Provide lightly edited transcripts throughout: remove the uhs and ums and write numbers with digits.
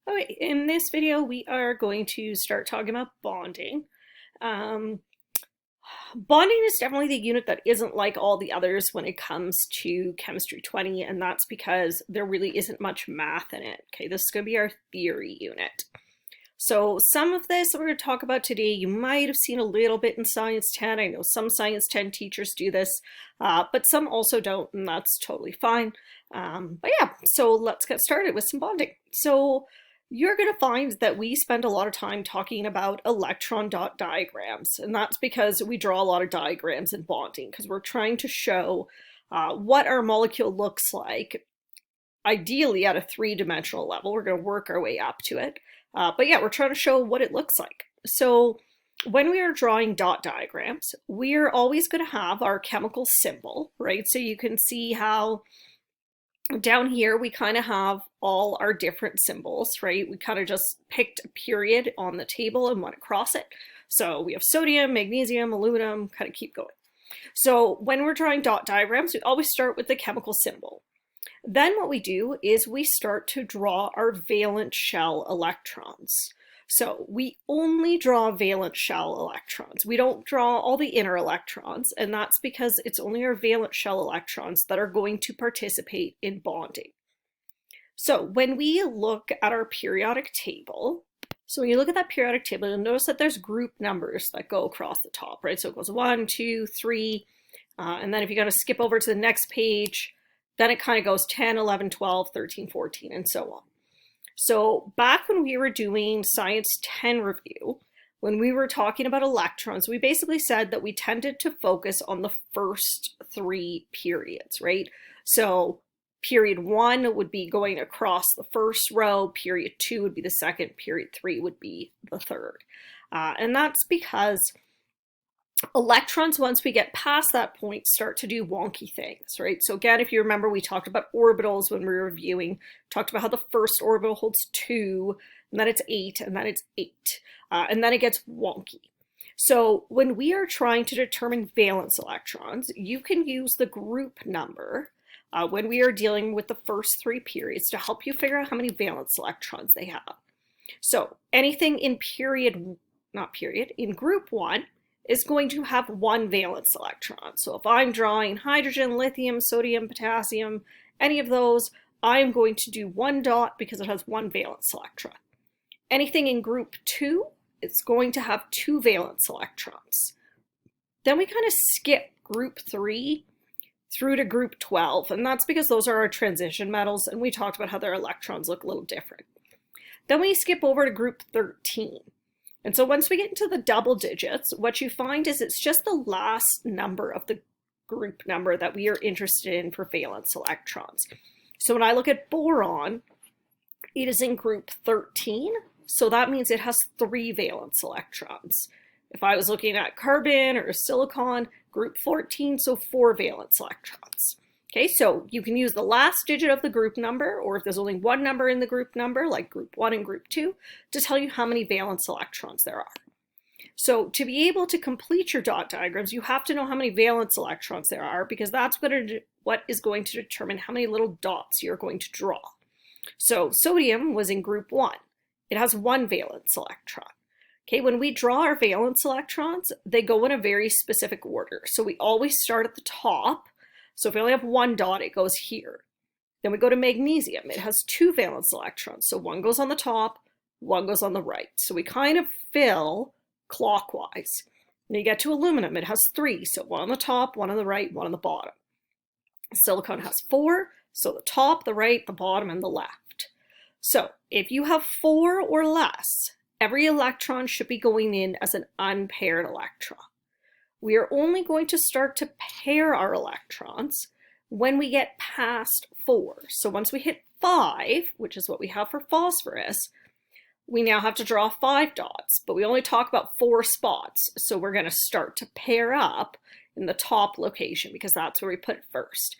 Okay, in this video we are going to start talking about bonding. Um, Bonding is definitely the unit that isn't like all the others when it comes to Chemistry 20, and that's because there really isn't much math in it. Okay, this is going to be our theory unit. So some of this that we're going to talk about today, you might have seen a little bit in Science 10. I know some Science 10 teachers do this, but some also don't, and that's totally fine. But yeah, so let's get started with some bonding. So you're going to find that we spend a lot of time talking about electron dot diagrams, and that's because we draw a lot of diagrams in bonding, because we're trying to show what our molecule looks like, ideally at a three-dimensional level. We're going to work our way up to it. But yeah, we're trying to show what it looks like. So when we are drawing dot diagrams, we're always going to have our chemical symbol, right? So you can see how down here we kind of have all our different symbols, right? We kind of just picked a period on the table and went across it. So we have sodium, magnesium, aluminum, kind of keep going. So when we're drawing dot diagrams, we always start with the chemical symbol. Then what we do is we start to draw our valence shell electrons. So we only draw valence shell electrons. We don't draw all the inner electrons, and that's because it's only our valence shell electrons that are going to participate in bonding. So when we look at our periodic table, so when you look at that periodic table, you'll notice that there's group numbers that go across the top, right? So it goes 1, 2, 3, and then if you're going to skip over to the next page, then it kind of goes 10, 11, 12, 13, 14, and so on. So back when we were doing Science 10 review, when we were talking about electrons, we basically said that we tended to focus on the first three periods, right? So period 1 would be going across the first row, period 2 would be the second, period 3 would be the third. And that's because electrons, once we get past that point, start to do wonky things, right? So again, if you remember, we talked about orbitals when we were reviewing, talked about how the first orbital holds 2, and then it's 8, and then it's 8, and then it gets wonky. So when we are trying to determine valence electrons, you can use the group number when we are dealing with the first three periods to help you figure out how many valence electrons they have. So anything in in group 1, is going to have one valence electron. So if I'm drawing hydrogen, lithium, sodium, potassium, any of those, I'm going to do one dot because it has one valence electron. Anything in group 2, it's going to have two valence electrons. Then we kind of skip group 3 through to group 12, and that's because those are our transition metals, and we talked about how their electrons look a little different. Then we skip over to group 13. And so once we get into the double digits, what you find is it's just the last number of the group number that we are interested in for valence electrons. So when I look at boron, it is in group 13, so that means it has 3 valence electrons. If I was looking at carbon or silicon, group 14, so 4 valence electrons. Okay, so you can use the last digit of the group number, or if there's only one number in the group number, like group 1 and group 2, to tell you how many valence electrons there are. So to be able to complete your dot diagrams, you have to know how many valence electrons there are, because that's what is going to determine how many little dots you're going to draw. So sodium was in group 1. It has 1 valence electron. Okay, when we draw our valence electrons, they go in a very specific order. So we always start at the top. So if we only have 1 dot, it goes here. Then we go to magnesium. It has 2 valence electrons. So 1 goes on the top, 1 goes on the right. So we kind of fill clockwise. Then you get to aluminum. It has 3. So 1 on the top, 1 on the right, 1 on the bottom. Silicon has 4. So the top, the right, the bottom, and the left. So if you have 4 or less, every electron should be going in as an unpaired electron. We are only going to start to pair our electrons when we get past 4. So once we hit 5, which is what we have for phosphorus, we now have to draw 5 dots, but we only talk about 4 spots. So we're going to start to pair up in the top location because that's where we put it first.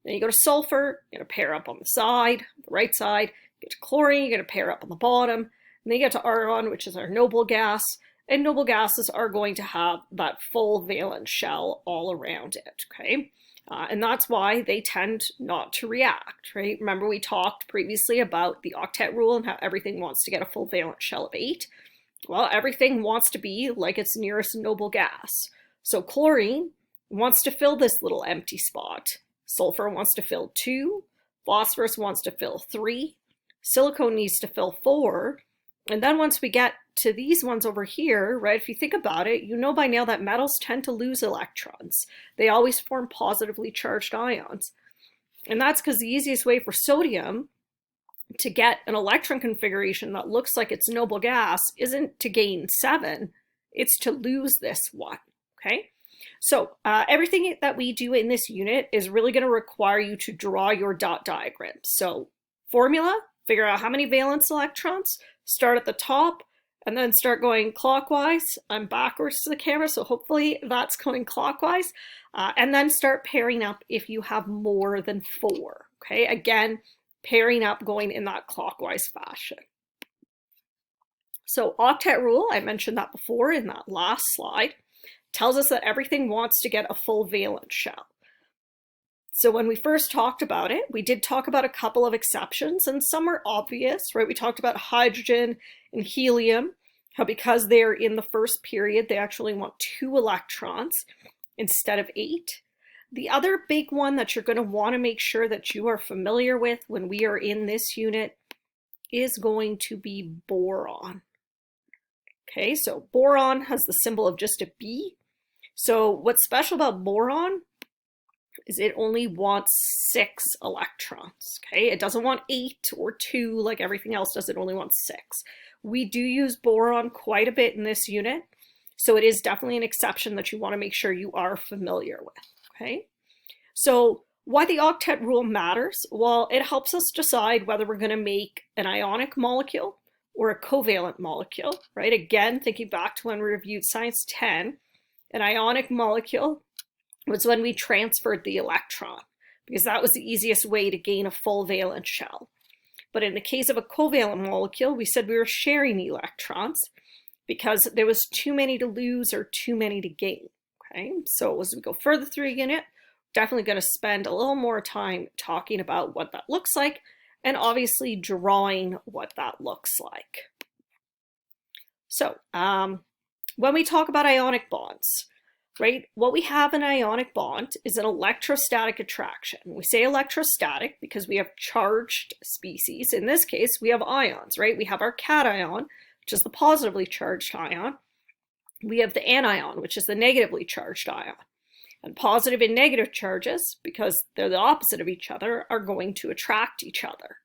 Then you go to sulfur, you're going to pair up on the side, the right side. You get to chlorine, you're going to pair up on the bottom. And then you get to argon, which is our noble gas. And noble gases are going to have that full valence shell all around it, okay? And that's why they tend not to react, right? Remember we talked previously about the octet rule and how everything wants to get a full valence shell of 8. Well, everything wants to be like its nearest noble gas. So chlorine wants to fill this little empty spot. Sulfur wants to fill 2. Phosphorus wants to fill 3. Silicone needs to fill 4. And then once we get to these ones over here, right, if you think about it, you know by now that metals tend to lose electrons. They always form positively charged ions. And that's because the easiest way for sodium to get an electron configuration that looks like it's noble gas isn't to gain 7, it's to lose this 1, okay? So everything that we do in this unit is really going to require you to draw your dot diagram. So formula, figure out how many valence electrons, start at the top, and then start going clockwise. I'm backwards to the camera, so hopefully that's going clockwise. And then start pairing up if you have more than 4, okay? Again, pairing up going in that clockwise fashion. So octet rule, I mentioned that before in that last slide, tells us that everything wants to get a full valence shell. So when we first talked about it, we did talk about a couple of exceptions, and some are obvious, right? We talked about hydrogen and helium, how because they're in the first period, they actually want 2 electrons instead of 8. The other big one that you're going to want to make sure that you are familiar with when we are in this unit is going to be boron. Okay, so boron has the symbol of just a B. So what's special about boron is it only wants 6 electrons, okay? It doesn't want 8 or 2 like everything else does, it only wants 6. We do use boron quite a bit in this unit, so it is definitely an exception that you want to make sure you are familiar with, okay? So why the octet rule matters? Well, it helps us decide whether we're going to make an ionic molecule or a covalent molecule, right? Again, thinking back to when we reviewed Science 10, an ionic molecule was when we transferred the electron, because that was the easiest way to gain a full valence shell. But in the case of a covalent molecule, we said we were sharing electrons because there was too many to lose or too many to gain, okay? So as we go further through a unit, definitely going to spend a little more time talking about what that looks like and obviously drawing what that looks like. So when we talk about ionic bonds, right, what we have in an ionic bond is an electrostatic attraction. We say electrostatic because we have charged species. In this case, we have ions, right? We have our cation, which is the positively charged ion. We have the anion, which is the negatively charged ion. And positive and negative charges, because they're the opposite of each other, are going to attract each other.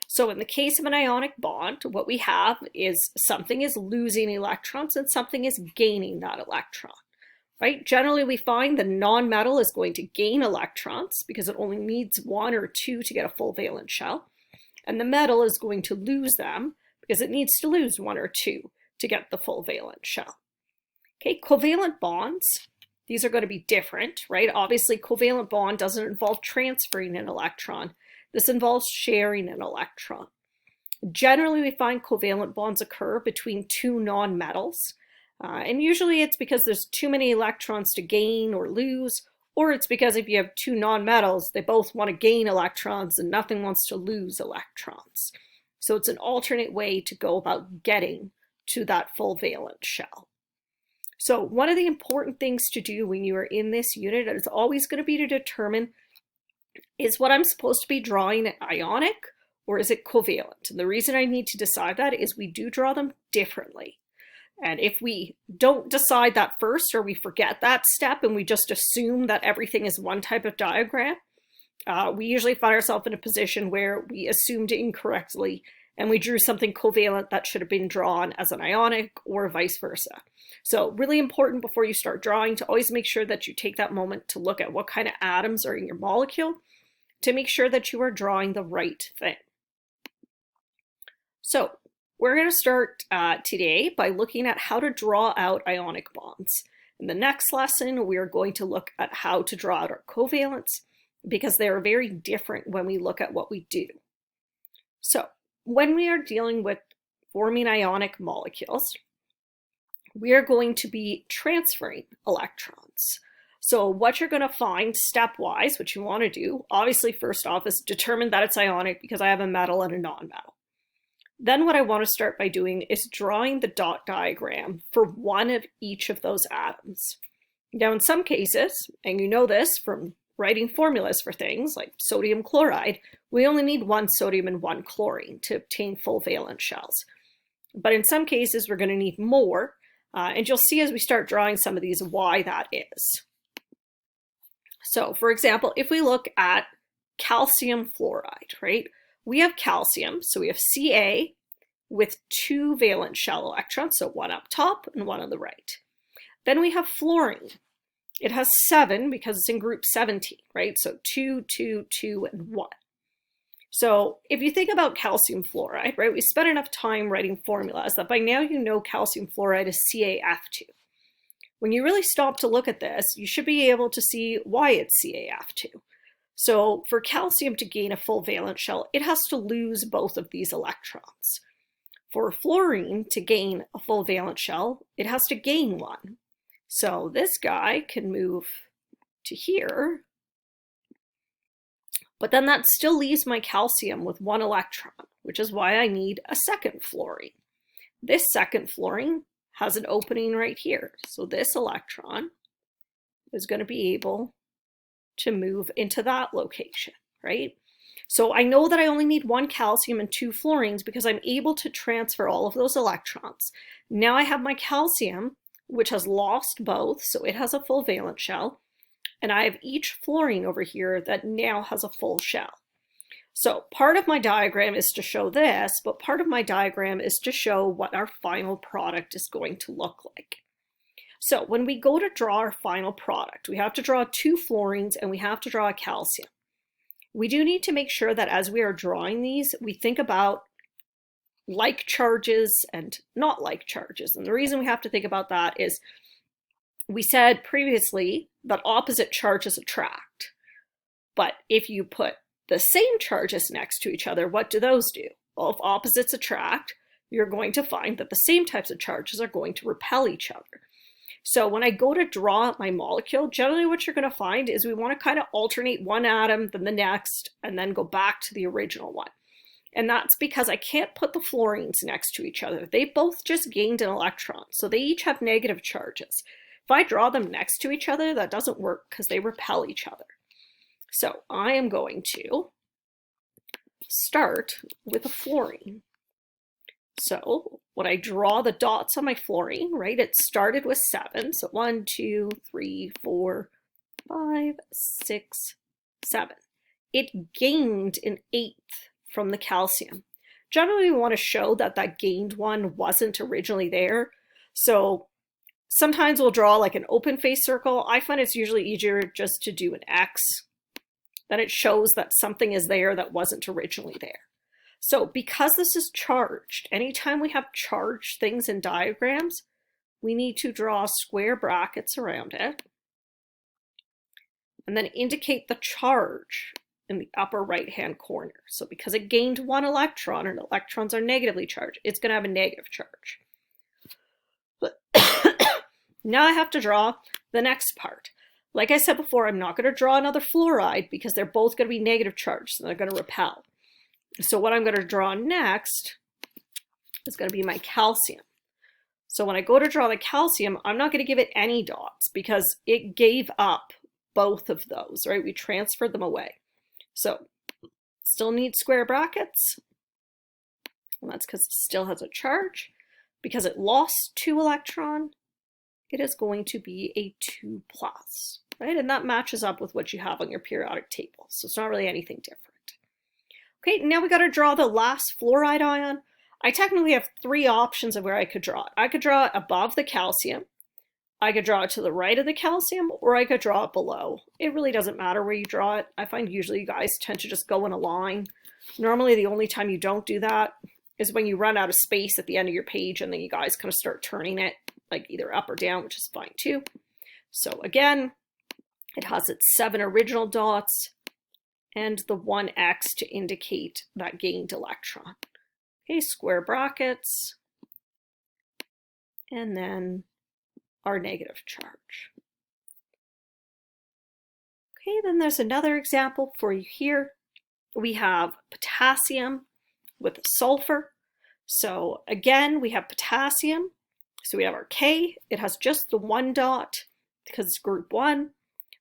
So in the case of an ionic bond, what we have is something is losing electrons and something is gaining that electron, right? Generally, we find the non-metal is going to gain electrons because it only needs 1 or 2 to get a full valence shell. And the metal is going to lose them because it needs to lose 1 or 2 to get the full valence shell. Okay, covalent bonds, these are going to be different, right? Obviously, covalent bond doesn't involve transferring an electron. This involves sharing an electron. Generally, we find covalent bonds occur between 2 non-metals. And usually it's because there's too many electrons to gain or lose, or it's because if you have 2 non-metals, they both want to gain electrons and nothing wants to lose electrons. So it's an alternate way to go about getting to that full valence shell. So one of the important things to do when you are in this unit is always going to be to determine, is what I'm supposed to be drawing ionic or is it covalent? And the reason I need to decide that is we do draw them differently. And if we don't decide that first, or we forget that step and we just assume that everything is one type of diagram, we usually find ourselves in a position where we assumed incorrectly and we drew something covalent that should have been drawn as an ionic or vice versa. So really important before you start drawing to always make sure that you take that moment to look at what kind of atoms are in your molecule to make sure that you are drawing the right thing. So we're going to start today by looking at how to draw out ionic bonds. In the next lesson, we are going to look at how to draw out our covalents because they are very different when we look at what we do. So when we are dealing with forming ionic molecules, we are going to be transferring electrons. So what you're going to find stepwise, what you want to do, obviously first off is determine that it's ionic because I have a metal and a non-metal. Then what I want to start by doing is drawing the dot diagram for one of each of those atoms. Now in some cases, and you know this from writing formulas for things like sodium chloride, we only need one sodium and one chlorine to obtain full valence shells. But in some cases, we're going to need more, and you'll see as we start drawing some of these why that is. So for example, if we look at calcium fluoride, right? We have calcium, so we have Ca with 2 valence shell electrons, so one up top and one on the right. Then we have fluorine. It has 7 because it's in group 17, right? So 2, 2, 2, and 1. So if you think about calcium fluoride, right, we spent enough time writing formulas that by now you know calcium fluoride is CaF2. When you really stop to look at this, you should be able to see why it's CaF2. So for calcium to gain a full valence shell, it has to lose both of these electrons. For fluorine to gain a full valence shell, it has to gain one. So this guy can move to here, but then that still leaves my calcium with 1 electron, which is why I need a second fluorine. This second fluorine has an opening right here. So this electron is going to be able to move into that location, right? So I know that I only need 1 calcium and 2 fluorines because I'm able to transfer all of those electrons. Now I have my calcium, which has lost both, so it has a full valence shell, and I have each fluorine over here that now has a full shell. So part of my diagram is to show this, but part of my diagram is to show what our final product is going to look like. So when we go to draw our final product, we have to draw 2 fluorines and we have to draw a calcium. We do need to make sure that as we are drawing these, we think about like charges and not like charges. And the reason we have to think about that is we said previously that opposite charges attract. But if you put the same charges next to each other, what do those do? Well, if opposites attract, you're going to find that the same types of charges are going to repel each other. So when I go to draw my molecule, generally what you're going to find is we want to kind of alternate one atom, then the next, and then go back to the original one. And that's because I can't put the fluorines next to each other. They both just gained an electron, so they each have negative charges. If I draw them next to each other, that doesn't work because they repel each other. So I am going to start with a fluorine. So when I draw the dots on my fluorine, right, it started with 7. So 1, 2, 3, 4, 5, 6, 7. It gained an 8th from the calcium. Generally, we want to show that that gained one wasn't originally there. So sometimes we'll draw like an open face circle. I find it's usually easier just to do an X. Then it shows that something is there that wasn't originally there. So because this is charged, anytime we have charged things in diagrams, we need to draw square brackets around it and then indicate the charge in the upper right-hand corner. So because it gained 1 electron and electrons are negatively charged, it's going to have a negative charge. But now I have to draw the next part. Like I said before, I'm not going to draw another fluoride because they're both going to be negative charged and they're going to repel. So what I'm going to draw next is going to be my calcium. So when I go to draw the calcium, I'm not going to give it any dots because it gave up both of those, right? We transferred them away. So still need square brackets. And that's because it still has a charge. Because it lost 2 electron, it is going to be a 2+, right? And that matches up with what you have on your periodic table. So it's not really anything different. Okay, now we got to draw the last fluoride ion. I technically have 3 options of where I could draw it. I could draw it above the calcium, I could draw it to the right of the calcium, or I could draw it below. It really doesn't matter where you draw it. I find usually you guys tend to just go in a line. Normally the only time you don't do that is when you run out of space at the end of your page and then you guys kind of start turning it like either up or down, which is fine too. So again, it has its 7 original dots and the 1x to indicate that gained electron. Okay, square brackets, and then our negative charge. Okay, then there's another example for you here. We have potassium with sulfur. So again, we have potassium. So we have our K. It has just the one dot because it's group 1.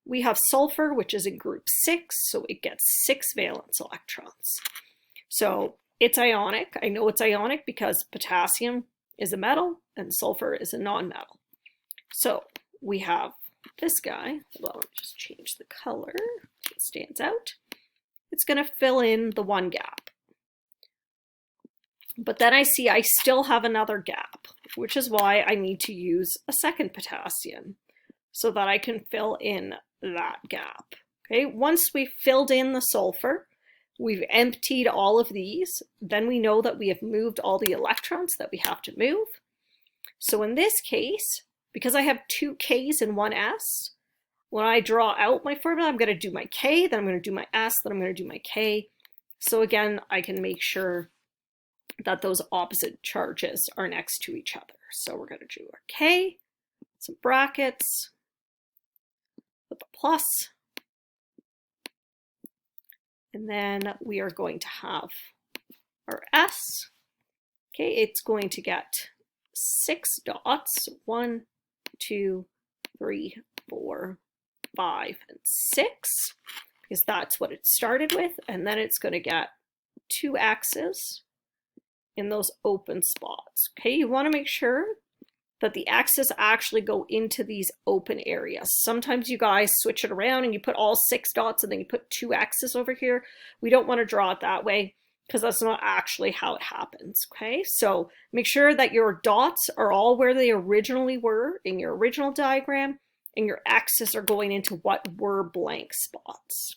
We have sulfur, which is in group 6, so it gets 6 valence electrons. So it's ionic. I know it's ionic because potassium is a metal and sulfur is a non-metal. So we have this guy. Hold on, let me just change the color so it stands out. It's going to fill in the one gap. But then I see I still have another gap, which is why I need to use a second potassium so that I can fill in that gap. Okay, once we've filled in the sulfur, we've emptied all of these, then we know that we have moved all the electrons that we have to move. So in this case, because I have 2 K's and 1 S, when I draw out my formula, I'm going to do my K, then I'm going to do my S, then I'm going to do my K. So again, I can make sure that those opposite charges are next to each other. So we're going to do our K, some brackets, with a plus, and then we are going to have our S. Okay, it's going to get 6 dots, 1, 2, 3, 4, 5, and 6, because that's what it started with, and then it's going to get 2 X's in those open spots. Okay, you want to make sure that the X's actually go into these open areas. Sometimes you guys switch it around and you put all 6 dots and then you put 2 X's over here. We don't want to draw it that way because that's not actually how it happens. Okay, so make sure that your dots are all where they originally were in your original diagram, and your X's are going into what were blank spots.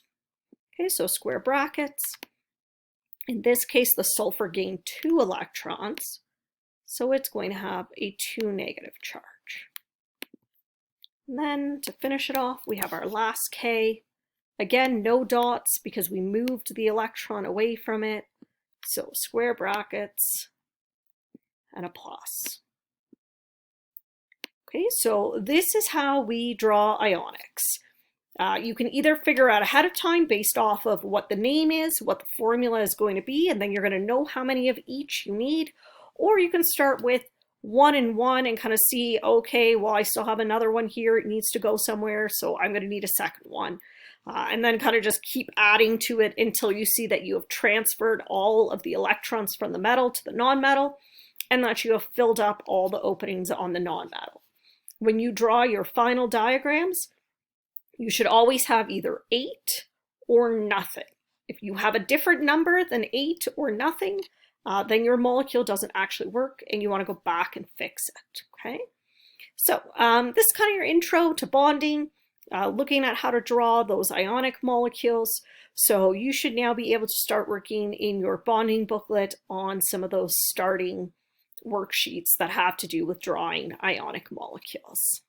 Okay, so square brackets. In this case, the sulfur gained 2 electrons, so it's going to have a 2 negative charge. And then to finish it off, we have our last K. Again, no dots because we moved the electron away from it. So square brackets and a plus. Okay, so this is how we draw ionics. You can either figure out ahead of time based off of what the name is, what the formula is going to be, and then you're going to know how many of each you need. Or you can start with 1 and 1 and kind of see, okay, well, I still have another one here. It needs to go somewhere, so I'm going to need a second one. And then kind of just keep adding to it until you see that you have transferred all of the electrons from the metal to the non-metal, and that you have filled up all the openings on the non-metal. When you draw your final diagrams, you should always have either 8 or nothing. If you have a different number than 8 or nothing, then your molecule doesn't actually work and you want to go back and fix it, okay? So this is kind of your intro to bonding, looking at how to draw those ionic molecules. So you should now be able to start working in your bonding booklet on some of those starting worksheets that have to do with drawing ionic molecules.